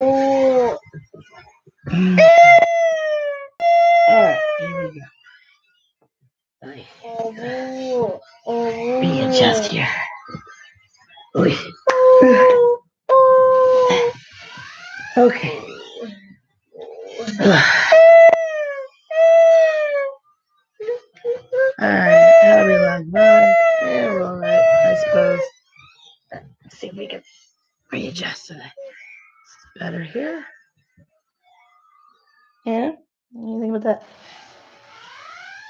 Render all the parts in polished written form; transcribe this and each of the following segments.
Mm. Alright, here we go. Readjust here. Oy. Okay. Alright, how do we log on? Yeah, we're alright, I suppose. Let's see if we can readjust so that it's better here. Yeah? What do you think about that?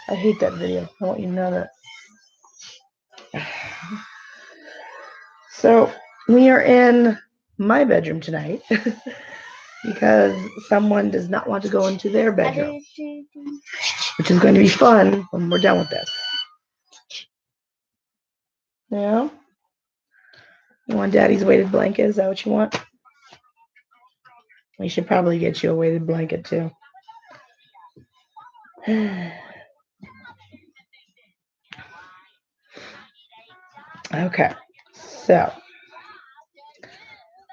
I hate that video. I want you to know that. So, we are in my bedroom tonight because someone does not want to go into their bedroom, which is going to be fun when we're done with this. Yeah? You want Daddy's weighted blanket? Is that what you want? We should probably get you a weighted blanket too. Okay, so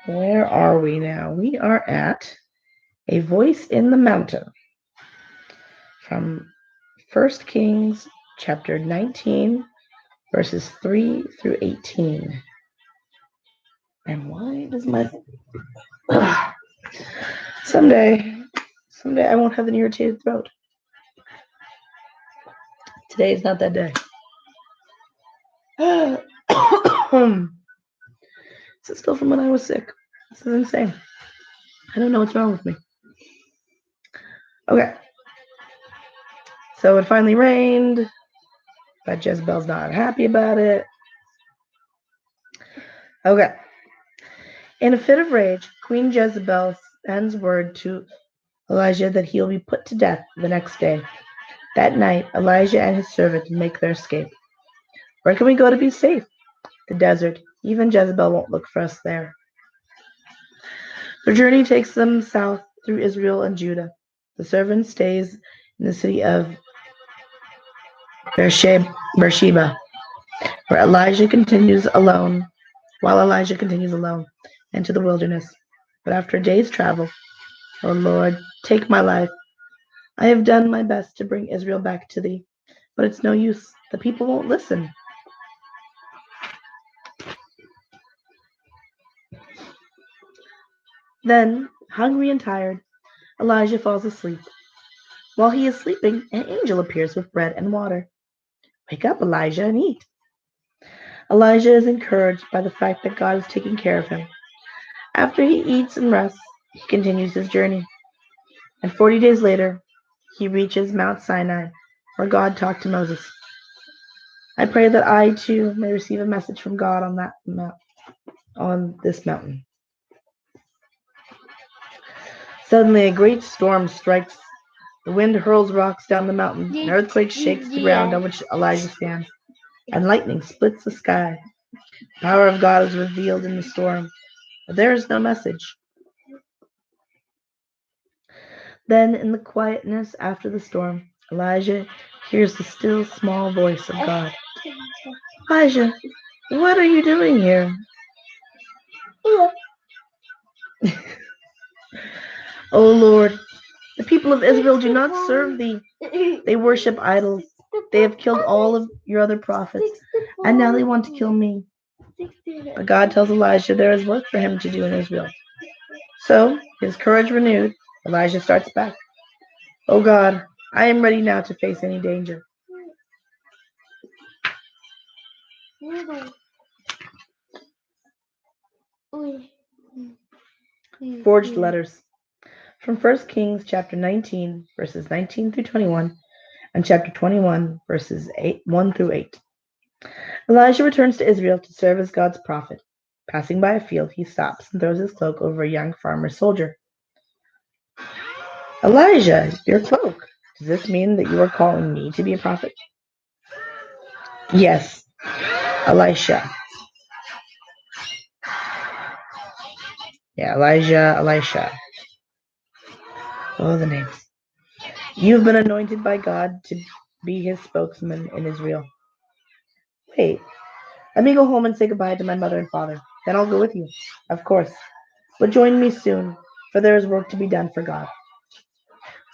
where are we now? We are at A Voice in the Mountain from 1 Kings chapter 19, verses 3 through 18. And why does my... Someday I won't have an irritated throat. Today is not that day. This is still from when I was sick. This is insane. I don't know what's wrong with me. Okay. So it finally rained, but Jezebel's not happy about it. Okay. In a fit of rage, Queen Jezebel sends word to Elijah that he'll be put to death the next day. That night, Elijah and his servant make their escape. Where can we go to be safe? The desert. Even Jezebel won't look for us there. The journey takes them south through Israel and Judah. The servant stays in the city of Beersheba, where Elijah continues alone, into the wilderness. But after a day's travel, O Lord, take my life. I have done my best to bring Israel back to thee, but it's no use. The people won't listen. Then, hungry and tired, Elijah falls asleep. While he is sleeping, an angel appears with bread and water. Wake up, Elijah, and eat. Elijah is encouraged by the fact that God is taking care of him. After he eats and rests, he continues his journey. And 40 days later, he reaches Mount Sinai, where God talked to Moses. I pray that I too may receive a message from God on this mountain. Suddenly, a great storm strikes. The wind hurls rocks down the mountain. An earthquake shakes the ground on which Elijah stands, and lightning splits the sky. The power of God is revealed in the storm, but there is no message. Then, in the quietness after the storm, Elijah hears the still small voice of God. Elijah, what are you doing here? O Lord, the people of Israel do not serve thee. They worship idols. They have killed all of your other prophets, and now they want to kill me. But God tells Elijah there is work for him to do in Israel. So, his courage renewed, Elijah starts back. Oh God, I am ready now to face any danger. Forged letters. From 1 Kings chapter 19, verses 19 through 21, and chapter 21, verses 1 through 8. Elijah returns to Israel to serve as God's prophet. Passing by a field, he stops and throws his cloak over a young farmer soldier. Elijah, your cloak. Does this mean that you are calling me to be a prophet? Yes, Elisha. Yeah, Elijah, Elisha. Oh, the names. You've been anointed by God to be his spokesman in Israel. Wait, let me go home and say goodbye to my mother and father. Then I'll go with you. Of course. But join me soon. for there is work to be done for God.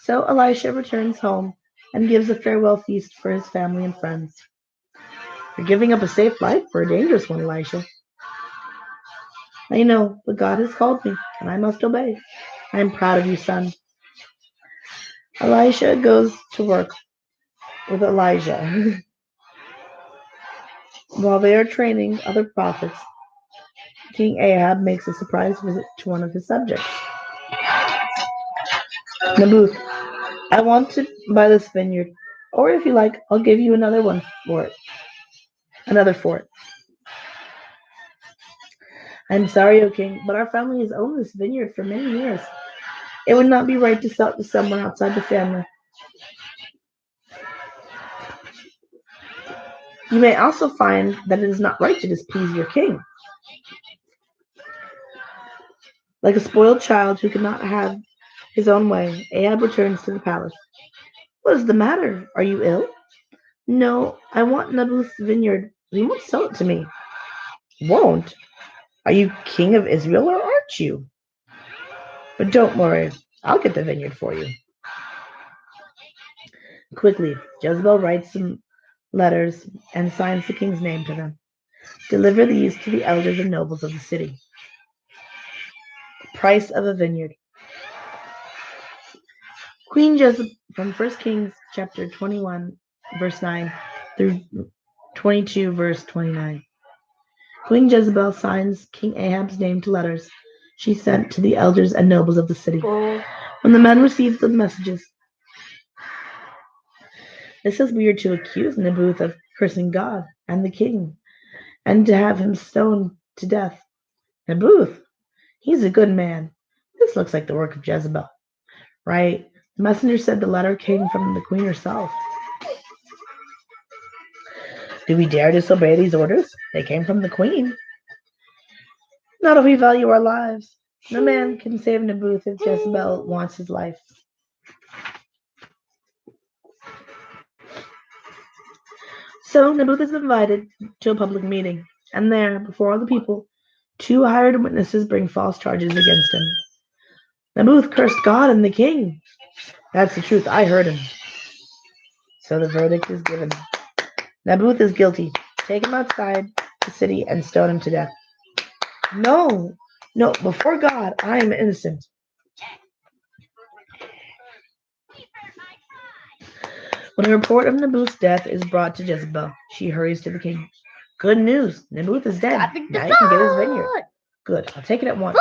So Elisha returns home and gives a farewell feast for his family and friends. You're giving up a safe life for a dangerous one, Elisha. I know, but God has called me, and I must obey. I am proud of you, son. Elisha goes to work with Elijah. While they are training other prophets, King Ahab makes a surprise visit to one of his subjects. Naboth, I want to buy this vineyard, or if you like, I'll give you another one for it. Another for it. I'm sorry, O king, but our family has owned this vineyard for many years. It would not be right to sell it to someone outside the family. You may also find that it is not right to displease your king. Like a spoiled child who cannot have his own way, Ahab returns to the palace. What is the matter? Are you ill? No, I want Naboth's vineyard. He won't sell it to me. Won't? Are you king of Israel or aren't you? But don't worry, I'll get the vineyard for you. Quickly, Jezebel writes some letters and signs the king's name to them. Deliver these to the elders and nobles of the city. Price of a vineyard. Queen Jezebel, from 1 Kings chapter 21, verse 9 through 22, verse 29. Queen Jezebel signs King Ahab's name to letters she sent to the elders and nobles of the city. When the men received the messages, this is weird to accuse Naboth of cursing God and the king, and to have him stoned to death. Naboth, he's a good man. This looks like the work of Jezebel. Right? The messenger said the letter came from the queen herself. Do we dare disobey these orders? They came from the queen. Not if we value our lives. No man can save Naboth if Jezebel wants his life. So Naboth is invited to a public meeting, and there, before all the people, 2 hired witnesses bring false charges against him. Naboth cursed God and the king. That's the truth. I heard him. So the verdict is given. Naboth is guilty. Take him outside the city and stone him to death. No, before God, I am innocent. When a report of Naboth's death is brought to Jezebel, she hurries to the king. Good news, Naboth is dead. Now you can get his vineyard. Good, I'll take it at once.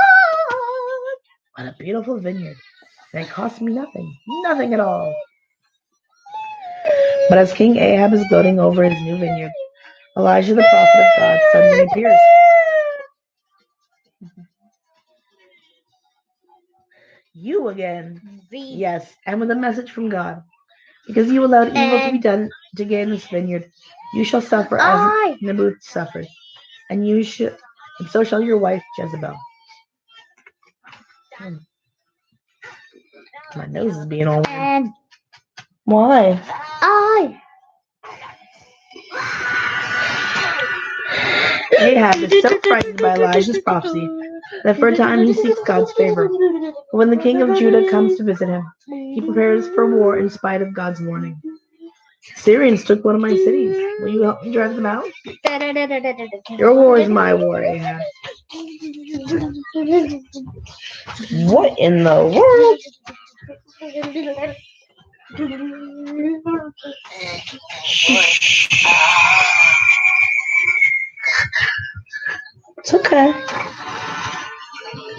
What a beautiful vineyard. And it cost me nothing at all. But as King Ahab is gloating over his new vineyard, Elijah the prophet of God suddenly appears. You again? Yes, and with a message from God. Because you allowed evil to be done to gain this vineyard, you shall suffer as Naboth suffered, and so shall your wife Jezebel. My nose is being all weird. Why? Ahab is so frightened by Elijah's prophecy that for a time he seeks God's favor. But when the king of Judah comes to visit him, he prepares for war in spite of God's warning. Syrians took one of my cities. Will you help me drive them out? Your war is my war, Ahab. What in the world? It's okay.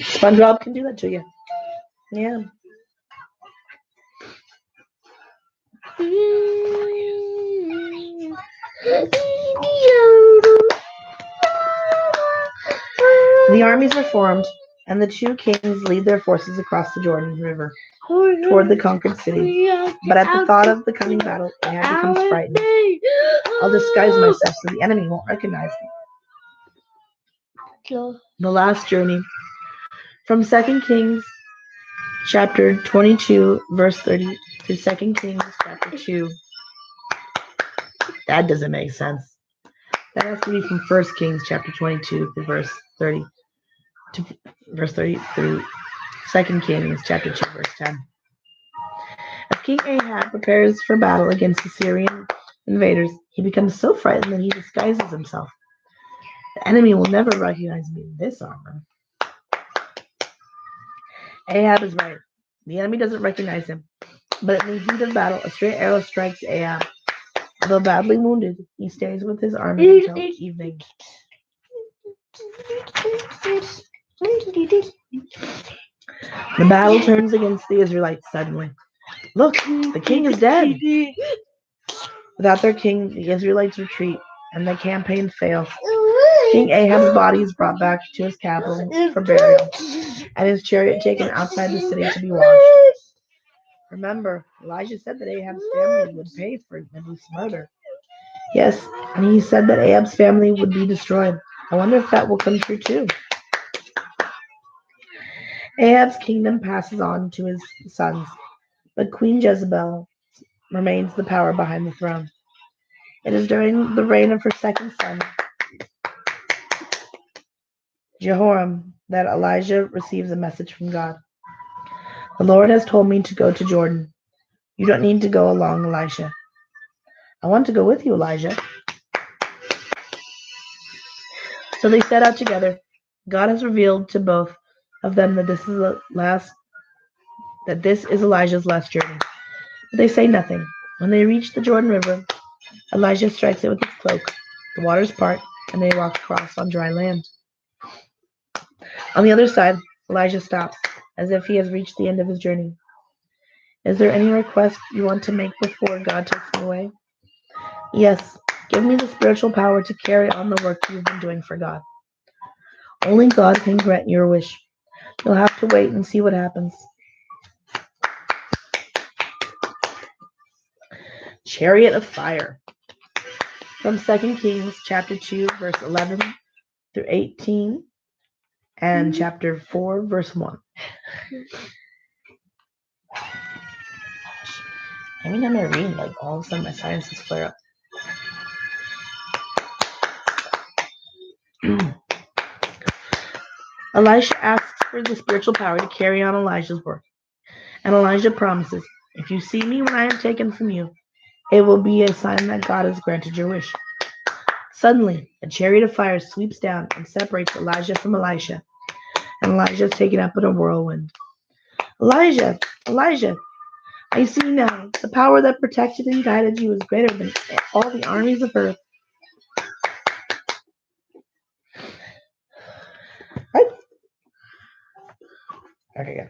SpongeBob can do that to you. Yeah. The armies are formed, and the 2 kings lead their forces across the Jordan River toward the conquered city. But at the thought of the coming battle, Ahab becomes frightened. I'll disguise myself so the enemy won't recognize me. The last journey. From 2 Kings chapter 22, verse 30 to 2 Kings chapter 2. That doesn't make sense. That has to be from 1 Kings chapter 22 to verse 30 through 2 Kings chapter 2, verse 10. As King Ahab prepares for battle against the Syrian invaders, he becomes so frightened that he disguises himself. The enemy will never recognize me in this armor. Ahab is right. The enemy doesn't recognize him. But in the heat of battle, a stray arrow strikes Ahab. Although badly wounded, he stays with his army until evening. The battle turns against the Israelites suddenly. Look, the king is dead. Without their king, the Israelites retreat, and the campaign fails. King Ahab's body is brought back to his capital for burial, and his chariot taken outside the city to be washed. Remember, Elijah said that Ahab's family would pay for Naboth's murder. Yes, and he said that Ahab's family would be destroyed. I wonder if that will come true too. Ahab's kingdom passes on to his sons, but Queen Jezebel remains the power behind the throne. It is during the reign of her second son, Jehoram, that Elijah receives a message from God. The Lord has told me to go to Jordan. You don't need to go along, Elisha. I want to go with you, Elijah. So they set out together. God has revealed to both of them that this is Elijah's last journey. But they say nothing. When they reach the Jordan River, Elijah strikes it with his cloak. The waters part, and they walk across on dry land. On the other side, Elijah stops, as if he has reached the end of his journey. Is there any request you want to make before God takes me away? Yes, give me the spiritual power to carry on the work you've been doing for God. Only God can grant your wish. You'll have to wait and see what happens. Chariot of Fire. From 2 Kings chapter 2, verse 11 through 18, and chapter 4, verse 1. Every time I read, all of a sudden my sinuses flare up. Elisha asks for the spiritual power to carry on Elijah's work. And Elijah promises, if you see me when I am taken from you, it will be a sign that God has granted your wish. Suddenly, a chariot of fire sweeps down and separates Elijah from Elisha, and Elijah is taken up in a whirlwind. Elijah, Elijah, I see now. The power that protected and guided you is greater than all the armies of earth. What? Okay, good.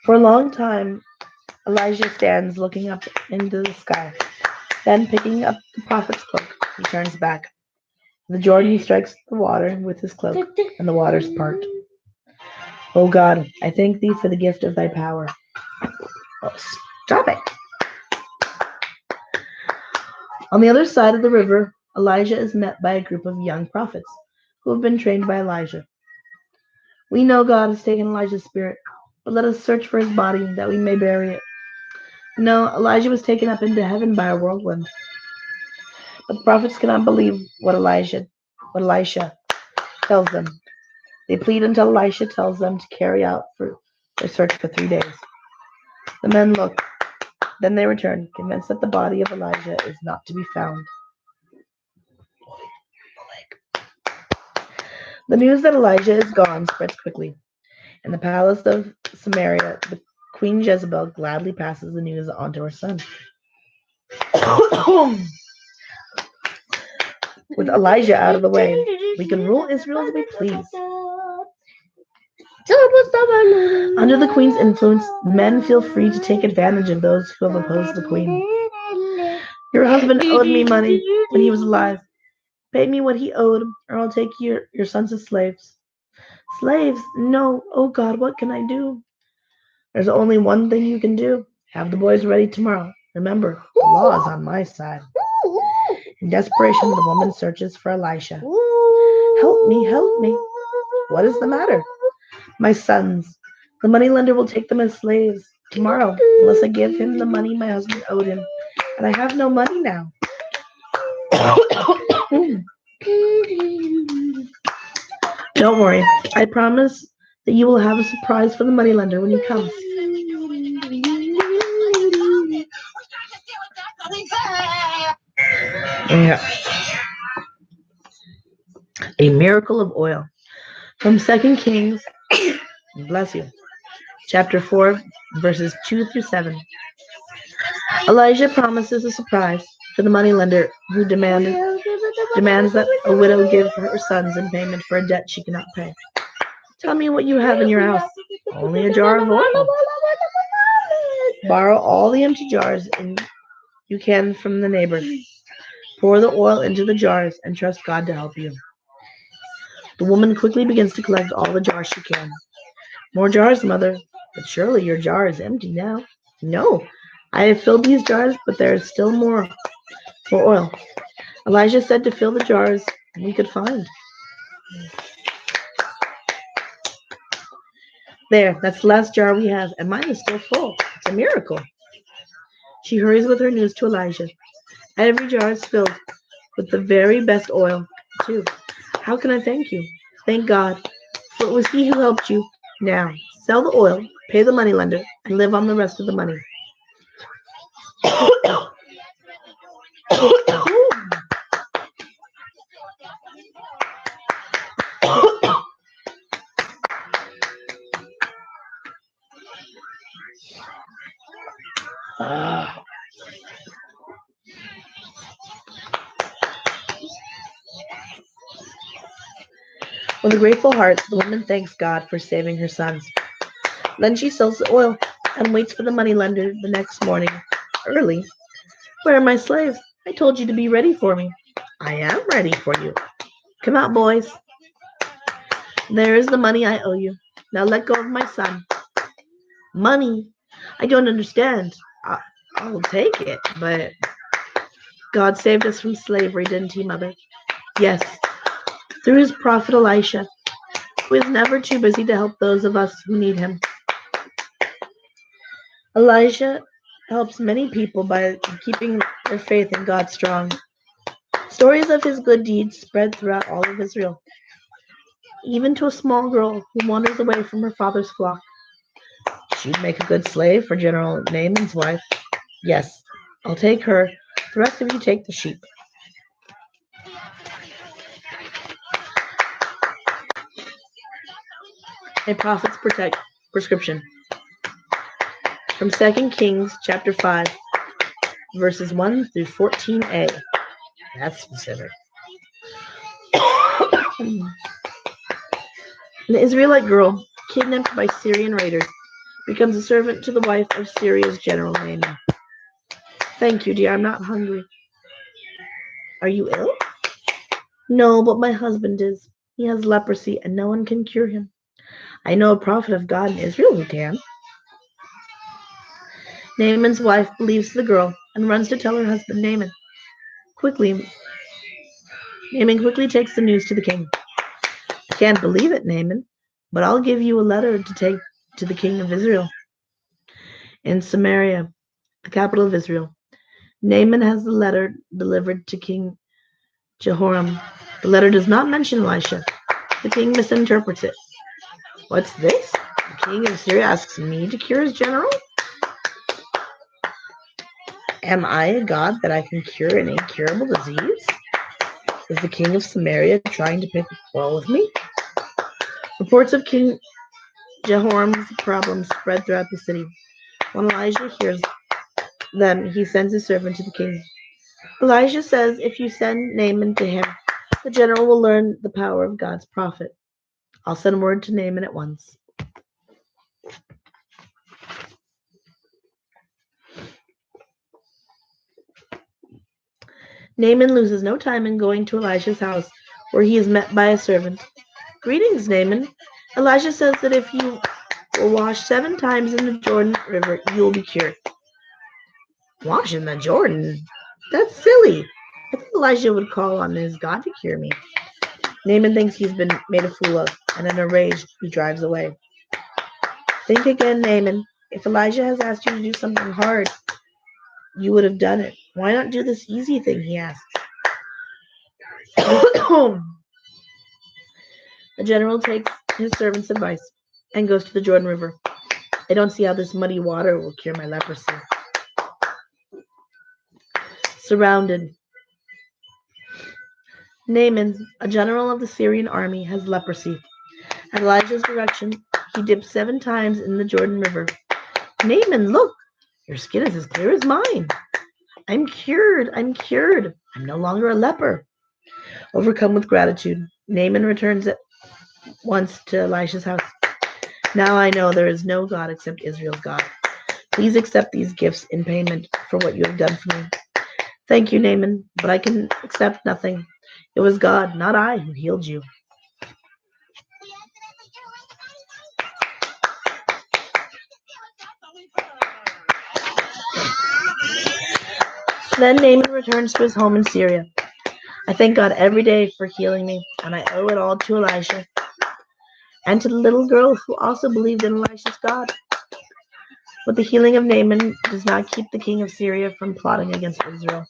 For a long time, Elijah stands looking up into the sky. Then, picking up the prophet's cloak, he turns back. In the Jordan, he strikes the water with his cloak, and the waters part. O God, I thank thee for the gift of thy power. Oh, stop it! On the other side of the river, Elijah is met by a group of young prophets who have been trained by Elijah. We know God has taken Elijah's spirit, but let us search for his body that we may bury it. No, Elijah was taken up into heaven by a whirlwind. But the prophets cannot believe what Elisha tells them. They plead until Elisha tells them to carry out their search for 3 days. The men look, then they return, convinced that the body of Elijah is not to be found. The news that Elijah is gone spreads quickly. In the palace of Samaria, the Queen Jezebel gladly passes the news on to her son. With Elijah out of the way, we can rule Israel as we please. Under the queen's influence, men feel free to take advantage of those who have opposed the queen. Your husband owed me money when he was alive. Pay me what he owed, or I'll take your sons as slaves. Slaves? No. Oh God, what can I do? There's only one thing you can do. Have the boys ready tomorrow. Remember, the law is on my side. In desperation, the woman searches for Elisha. Help me, help me. What is the matter? My sons. The moneylender will take them as slaves tomorrow, unless I give him the money my husband owed him. And I have no money now. Don't worry. I promise that you will have a surprise for the moneylender when he comes. Yeah. A miracle of oil. From Second Kings, bless you, chapter 4, verses 2 through 7. Elijah promises a surprise for the moneylender who demands that a widow give her sons in payment for a debt she cannot pay. Tell me what you have in your house. Only a jar of oil. Borrow all the empty jars you can from the neighbors. Pour the oil into the jars and trust God to help you. The woman quickly begins to collect all the jars she can. More jars, mother. But surely your jar is empty now. No, I have filled these jars, but there is still more oil. Elijah said to fill the jars we could find. There, that's the last jar we have, and mine is still full. It's a miracle. She hurries with her news to Elijah. Every jar is filled with the very best oil, too. How can I thank you? Thank God, for it was He who helped you. Now, sell the oil, pay the moneylender, and live on the rest of the money. With a grateful heart, the woman thanks God for saving her sons. Then she sells the oil and waits for the moneylender the next morning, early. Where are my slaves? I told you to be ready for me. I am ready for you. Come out, boys. There is the money I owe you. Now let go of my son. Money? I don't understand. I'll take it, but God saved us from slavery, didn't He, Mother? Yes, through His prophet Elisha, who is never too busy to help those of us who need Him. Elijah helps many people by keeping their faith in God strong. Stories of his good deeds spread throughout all of Israel, even to a small girl who wanders away from her father's flock. She'd make a good slave for General Naaman's wife. Yes, I'll take her. The rest of you take the sheep. A prophet's prescription. From 2 Kings chapter 5, verses 1 through 14a. That's specific. An Israelite girl, kidnapped by Syrian raiders, becomes a servant to the wife of Syria's general Naaman. Thank you, dear. I'm not hungry. Are you ill? No, but my husband is. He has leprosy, and no one can cure him. I know a prophet of God in Israel who can. Naaman's wife believes the girl and runs to tell her husband Naaman. Naaman quickly takes the news to the king. I can't believe it, Naaman, but I'll give you a letter to take to the king of Israel. In Samaria, the capital of Israel, Naaman has the letter delivered to King Jehoram. The letter does not mention Elisha. The king misinterprets it. What's this? The king of Syria asks me to cure his general? Am I a god that I can cure an incurable disease? Is the king of Samaria trying to pick a quarrel with me? Reports of King Jehoram's problems spread throughout the city. When Elijah hears them, he sends his servant to the king. Elijah says, if you send Naaman to him, the general will learn the power of God's prophet. I'll send word to Naaman at once. Naaman loses no time in going to Elijah's house, where he is met by a servant. Greetings, Naaman. Elijah says that if you will wash 7 times in the Jordan River, you will be cured. Wash in the Jordan? That's silly. I thought Elijah would call on his God to cure me. Naaman thinks he's been made a fool of, and in a rage, he drives away. Think again, Naaman. If Elijah has asked you to do something hard, you would have done it. Why not do this easy thing, he asks. The general takes his servant's advice. and goes to the Jordan River. I don't see how this muddy water will cure my leprosy. Surrounded. Naaman, a general of the Syrian army, has leprosy. At Elijah's direction, he dipped 7 times in the Jordan River. Naaman, look! Your skin is as clear as mine. I'm cured. I'm cured. I'm no longer a leper. Overcome with gratitude, Naaman returns at once to Elisha's house. Now I know there is no God except Israel's God. Please accept these gifts in payment for what you have done for me. Thank you, Naaman, but I can accept nothing. It was God, not I, who healed you. Then Naaman returns to his home in Syria. I thank God every day for healing me, and I owe it all to Elisha and to the little girl who also believed in Elisha's God. But the healing of Naaman does not keep the king of Syria from plotting against Israel.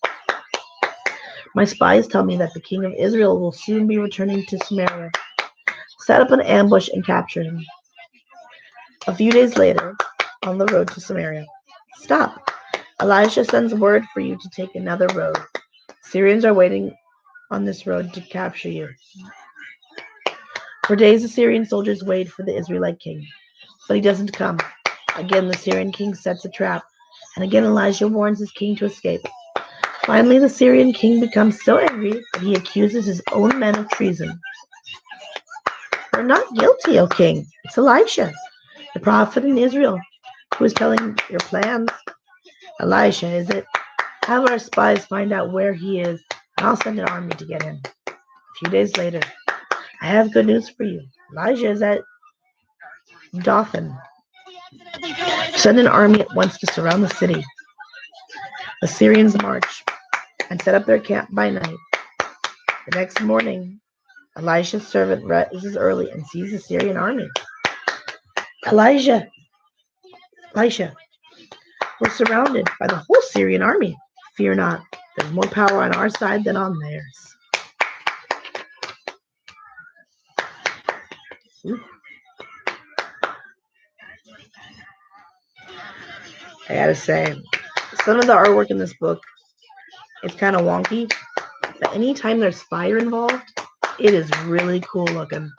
My spies tell me that the king of Israel will soon be returning to Samaria. Set up an ambush and capture him. A few days later, on the road to Samaria, stop. Elisha sends word for you to take another road. Syrians are waiting on this road to capture you. For days the Syrian soldiers wait for the Israelite king, but he doesn't come. Again the Syrian king sets a trap, and again Elisha warns his king to escape. Finally the Syrian king becomes so angry that he accuses his own men of treason. We're not guilty, O king. It's Elisha, the prophet in Israel, who is telling your plans. Elisha, is it? Have our spies find out where he is, and I'll send an army to get him. A few days later, I have good news for you. Elijah is at Dothan. Send an army at once to surround the city. The Syrians march and set up their camp by night. The next morning, Elisha's servant rises early and sees the Syrian army. Elisha, we're surrounded by the whole Syrian army. Fear not. There's more power on our side than on theirs. I gotta say, some of the artwork in this book is kind of wonky, but anytime there's fire involved, it is really cool looking.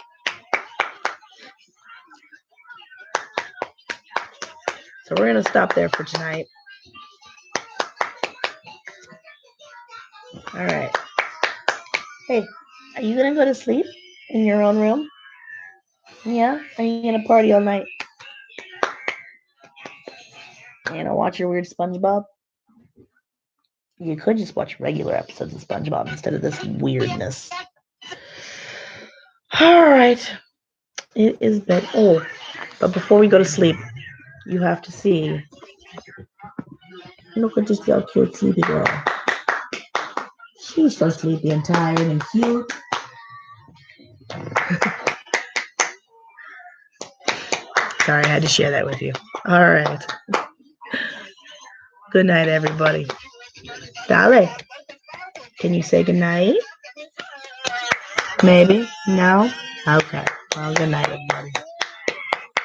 So we're gonna stop there for tonight. All right. Hey, are you gonna go to sleep in your own room? Yeah? Are you gonna party all night? You gonna watch your weird SpongeBob? You could just watch regular episodes of SpongeBob instead of this weirdness. All right. It is bed. Oh, but before we go to sleep, you have to see. Look at this little cute sleepy girl. She's so sleepy and tired and cute. Sorry, I had to share that with you. All right. Good night, everybody. Dale, can you say good night? Maybe? No? Okay. Well, good night, everybody.